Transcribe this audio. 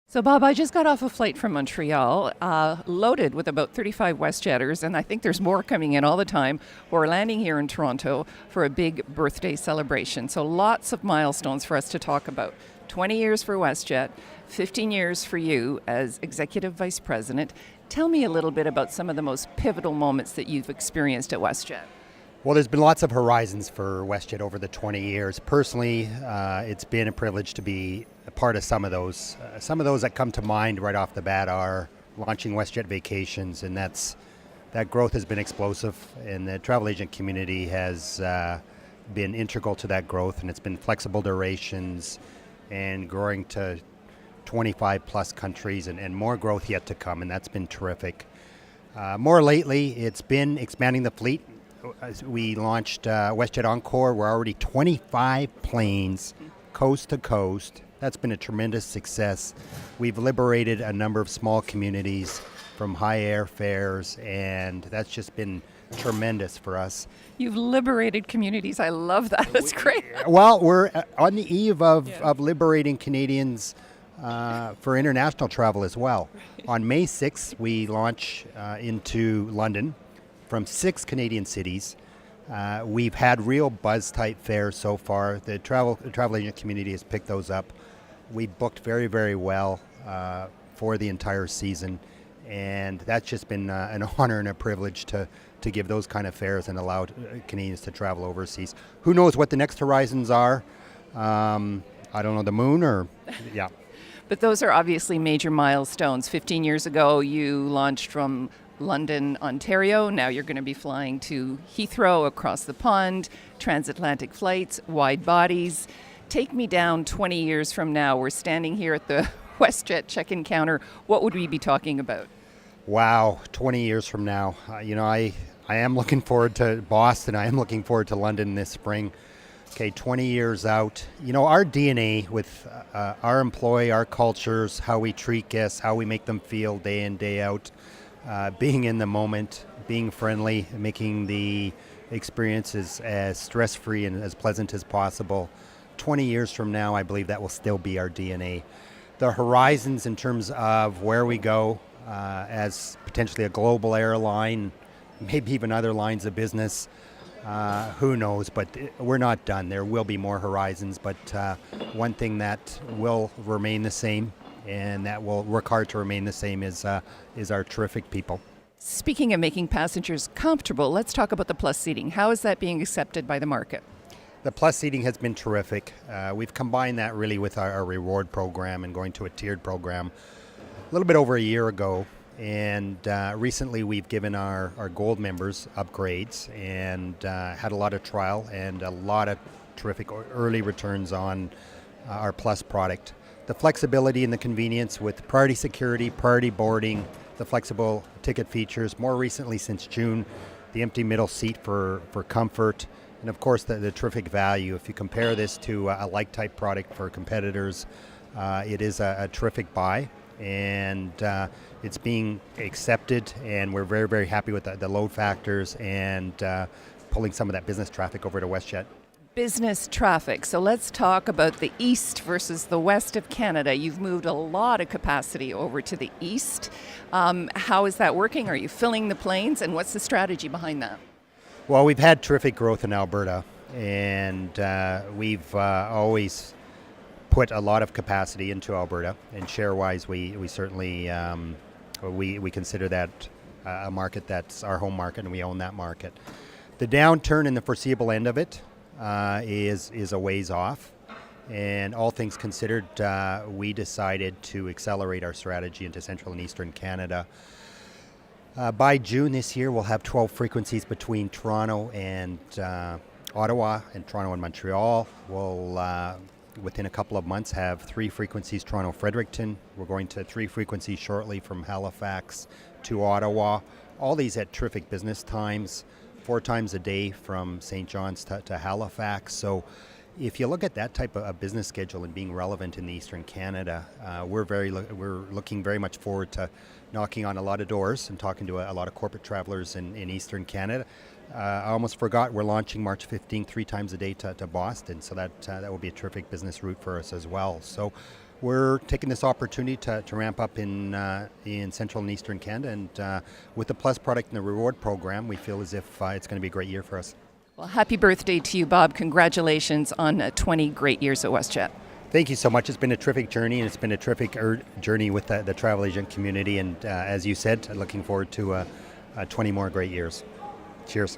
So, Bob, I just got off a flight from Montreal, loaded with about 35 WestJetters, and I think there's more coming in all the time who are landing here in Toronto for a big birthday celebration. So, lots of milestones for us to talk about. 20 years for WestJet, 15 years for you as Executive Vice President. Tell me a little bit about some of the most pivotal moments that you've experienced at WestJet. Well, there's been lots of horizons for WestJet over the 20 years. Personally, it's been a privilege to be a part of some of those. Some of those that come to mind right off the bat are launching WestJet Vacations, and that growth has been explosive, and the travel agent community has been integral to that growth, and it's been flexible durations and growing to 25 plus countries and more growth yet to come, and that's been terrific. More lately, it's been expanding the fleet. We launched WestJet Encore. We're already 25 planes coast to coast. That's been a tremendous success. We've liberated a number of small communities from high airfares, and that's just been tremendous for us. You've liberated communities. I love that. That's great. Well, we're on the eve of liberating Canadians for international travel as well. On May 6th, we launch into London from 6 Canadian cities. We've had real buzz-type fares so far. The travel agent community has picked those up. We booked very, very well for the entire season, and that's just been an honor and a privilege to give those kind of fares and allow Canadians to travel overseas. Who knows what the next horizons are? I don't know, the moon or, yeah. But those are obviously major milestones. 15 years ago, you launched from London, Ontario. Now you're going to be flying to Heathrow across the pond, transatlantic flights, wide bodies. Take me down 20 years from now. We're standing here at the WestJet check-in counter. What would we be talking about? Wow, 20 years from now. I am looking forward to Boston. I am looking forward to London this spring. Okay, 20 years out. Our DNA with our employee, our cultures, how we treat guests, how we make them feel day in, day out, being in the moment, being friendly, making the experiences as stress-free and as pleasant as possible. 20 years from now, I believe that will still be our DNA. The horizons in terms of where we go as potentially a global airline, maybe even other lines of business, who knows, but we're not done. There will be more horizons, but one thing that will remain the same and that will work hard to remain the same is our terrific people. Speaking of making passengers comfortable, let's talk about the Plus seating. How is that being accepted by the market? The Plus seating has been terrific. We've combined that really with our reward program and going to a tiered program a little bit over a year ago. And recently we've given our gold members upgrades and had a lot of trial and a lot of terrific early returns on our Plus product. The flexibility and the convenience with priority security, priority boarding, the flexible ticket features, more recently since June, the empty middle seat for comfort, and of course the terrific value. If you compare this to a like-type product for competitors, it is a terrific buy, and it's being accepted, and we're very, very happy with the load factors and pulling some of that business traffic over to WestJet. Business traffic. So let's talk about the east versus the west of Canada. You've moved a lot of capacity over to the east. How is that working? Are you filling the planes, and what's the strategy behind that? Well, we've had terrific growth in Alberta, and we've always put a lot of capacity into Alberta, and share-wise, we certainly we consider that a market that's our home market, and we own that market. The downturn in the foreseeable end of it is a ways off, and all things considered, we decided to accelerate our strategy into Central and Eastern Canada. By June this year, we'll have 12 frequencies between Toronto and Ottawa, and Toronto and Montreal. We'll within a couple of months have 3 frequencies Toronto-Fredericton. We're going to 3 frequencies shortly from Halifax to Ottawa. All these at terrific business times, 4 times a day from St. John's to Halifax. So if you look at that type of business schedule and being relevant in Eastern Canada, we're looking very much forward to knocking on a lot of doors and talking to a lot of corporate travelers in Eastern Canada. I almost forgot we're launching March 15th 3 times a day to Boston, so that will be a terrific business route for us as well. So we're taking this opportunity to ramp up in Central and Eastern Canada, and with the Plus product and the reward program, we feel as if it's going to be a great year for us. Well, happy birthday to you, Bob. Congratulations on 20 great years at WestJet. Thank you so much. It's been a terrific journey, and it's been a terrific journey with the travel agent community. And as you said, looking forward to 20 more great years. Cheers.